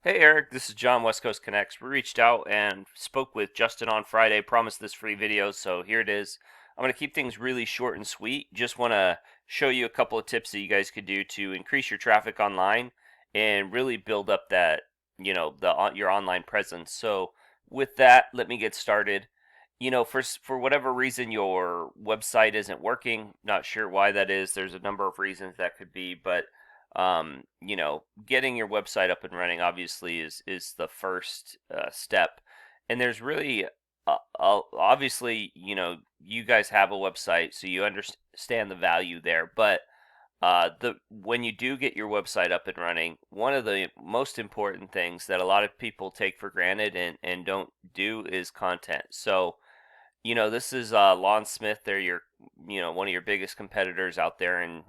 Hey Eric, this is John, West Coast Connects. We reached out and spoke with Justin on Friday, promised this free video, so here it is. I'm going to keep things really short and sweet. Just want to show you a couple of tips that you guys could do to increase your traffic online and really build up that, your online presence. So with that, let me get started. For whatever reason your website isn't working, not sure why that is. There's a number of reasons that could be, but getting your website up and running obviously is the first step. And there's really, obviously, you guys have a website, so you understand the value there. But the when you do get your website up and running, one of the most important things that a lot of people take for granted and don't do is content. So, this is Lon Smith. They're one of your biggest competitors out there in,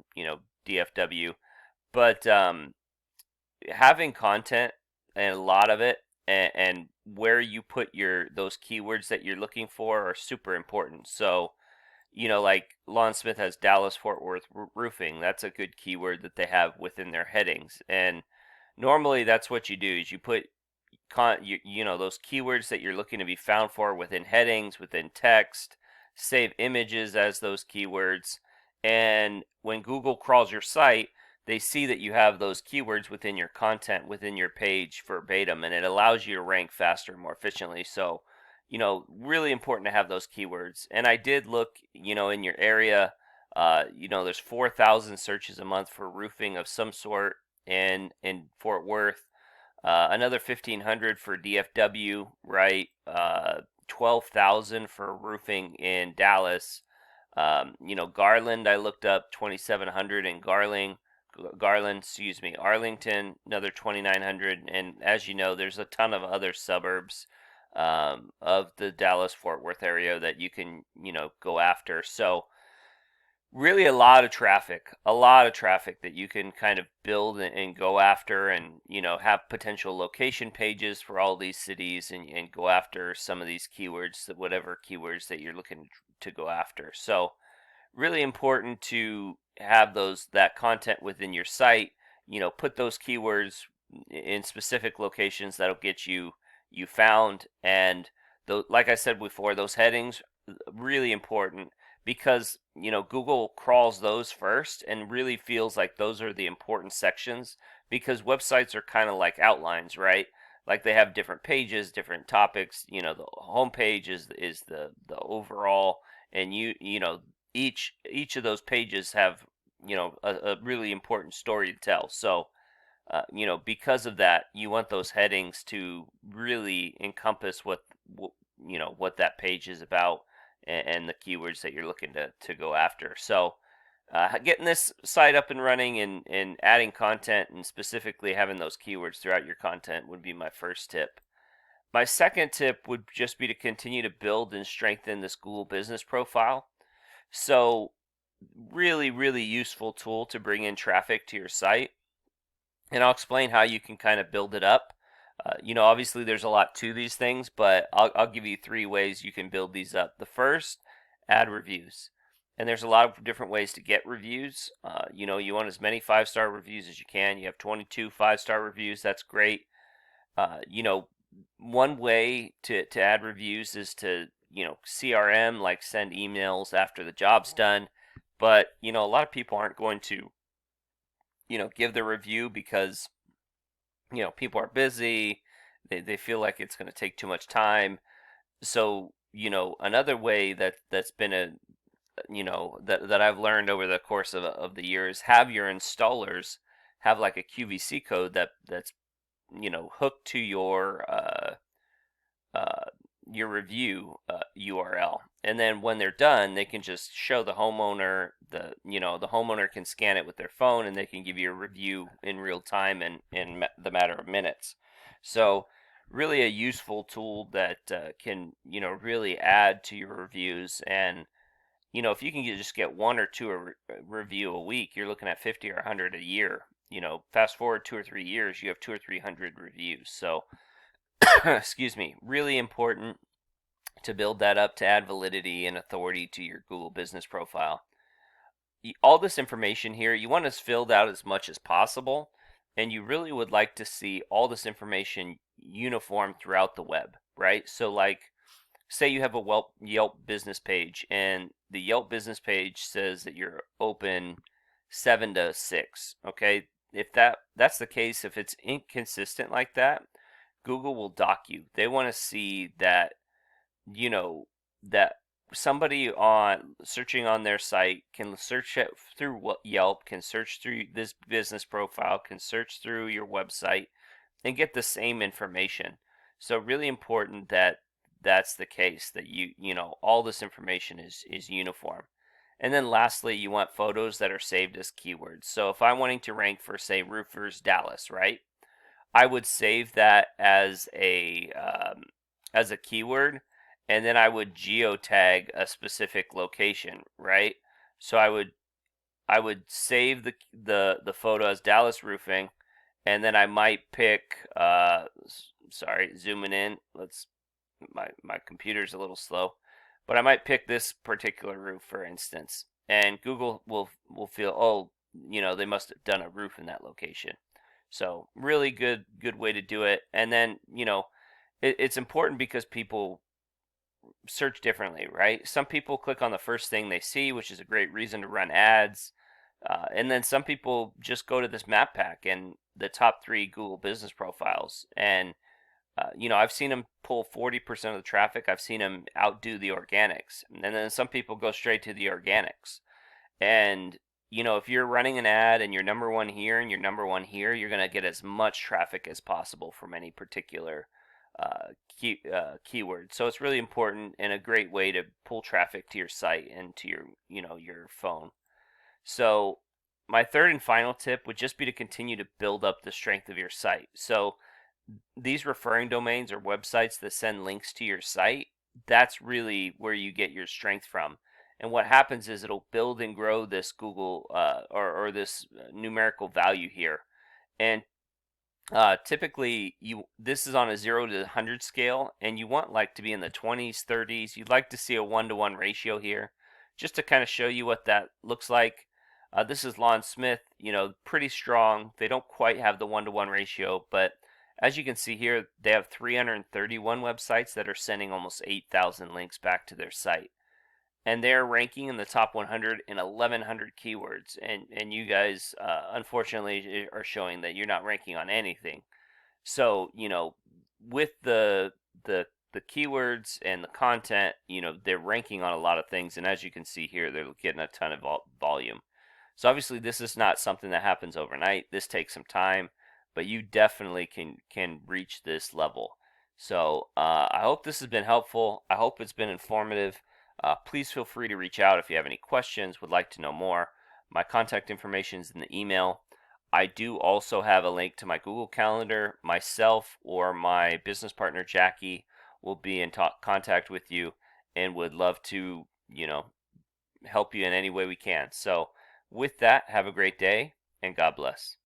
DFW. But having content and a lot of it and where you put those keywords that you're looking for are super important. So, like Lon Smith has Dallas Fort Worth roofing. That's a good keyword that they have within their headings. And normally that's what you do is you put those keywords that you're looking to be found for within headings, within text, save images as those keywords. And when Google crawls your site, they see that you have those keywords within your content, within your page verbatim, and it allows you to rank faster and more efficiently. So, really important to have those keywords. And I did look, in your area, there's 4,000 searches a month for roofing of some sort in Fort Worth. Another 1,500 for DFW, right? 12,000 for roofing in Dallas. Garland, I looked up 2,700 in Arlington, another 2,900. And as you know, there's a ton of other suburbs of the Dallas Fort Worth area that you can, go after. So, really a lot of traffic that you can kind of build and go after and have potential location pages for all these cities and go after some of these keywords, whatever keywords that you're looking to go after. So really important to have that content within your site, put those keywords in specific locations that'll get you found. And like I said before, those headings really important because Google crawls those first and really feels like those are the important sections because websites are kind of like outlines, right? Like they have different pages, different topics. The home page is the overall, and each of those pages have a really important story to tell. So because of that, you want those headings to really encompass what that page is about and the keywords that you're looking to go after. So, getting this site up and running and adding content and specifically having those keywords throughout your content would be my first tip. My second tip would just be to continue to build and strengthen this Google business profile. So, really, really useful tool to bring in traffic to your site. And I'll explain how you can kind of build it up. Obviously there's a lot to these things, but I'll give you three ways you can build these up. The first, add reviews. And there's a lot of different ways to get reviews. You want as many 5-star reviews as you can. You have 22 5-star reviews. That's great. Uh, you know, One way to add reviews is to, CRM, like send emails after the job's done. But, a lot of people aren't going to, give the review because people are busy, they feel like it's going to take too much time. So another way that's been that I've learned over the course of the years, have your installers have like a QVC code that's hooked to uh, your review URL, and then when they're done, they can just show the homeowner the homeowner can scan it with their phone, and they can give you a review in real time in the matter of minutes. So really a useful tool that can really add to your reviews. And if you can just get one or two review a week, you're looking at 50 or 100 a year. Fast forward 2 or 3 years, you have 200 or 300 reviews. So excuse me, really important to build that up to add validity and authority to your Google business profile. All this information here, you want to fill out as much as possible. and you really would like to see all this information uniform throughout the web, right? So like, say you have a Yelp business page, and the Yelp business page says that you're open 7 to 6, okay? If that's the case, if it's inconsistent like that, Google will dock you. They want to see that, you know, that somebody on searching on their site can search it through Yelp, can search through this business profile, can search through your website and get the same information. So really important that that's the case, that all this information is uniform. And then lastly, you want photos that are saved as keywords. So if I'm wanting to rank for, say, roofers Dallas, right? I would save that as a keyword, and then I would geotag a specific location, right? So I would save the photo as Dallas roofing, and then I might pick sorry, zooming in. Let's my computer's a little slow, but I might pick this particular roof, for instance, and Google will feel, oh, they must have done a roof in that location. So really good way to do it. And then it's important because people search differently, right? Some people click on the first thing they see, which is a great reason to run ads. And then some people just go to this map pack and the top 3 Google business profiles. And, I've seen them pull 40% of the traffic. I've seen them outdo the organics. And then some people go straight to the organics. And, if you're running an ad and you're number one here and you're number one here, you're going to get as much traffic as possible from any particular keyword. So it's really important and a great way to pull traffic to your site and to your phone. So my third and final tip would just be to continue to build up the strength of your site. So these referring domains or websites that send links to your site, that's really where you get your strength from. And what happens is it'll build and grow this Google or this numerical value here. And typically, this is on a 0 to 100 scale, and you want like to be in the 20s, 30s. You'd like to see a 1-to-1 ratio here, just to kind of show you what that looks like. This is Lon Smith, pretty strong. They don't quite have the 1-to-1 ratio, but as you can see here, they have 331 websites that are sending almost 8,000 links back to their site. And they're ranking in the top 100 in 1,100 keywords. And you guys, unfortunately, are showing that you're not ranking on anything. So, with the keywords and the content, they're ranking on a lot of things. And as you can see here, they're getting a ton of volume. So obviously, this is not something that happens overnight. This takes some time, but you definitely can reach this level. So I hope this has been helpful. I hope it's been informative. Please feel free to reach out if you have any questions, would like to know more. My contact information is in the email. I do also have a link to my Google Calendar. Myself or my business partner, Jackie, will be in contact with you and would love to, help you in any way we can. So with that, have a great day and God bless.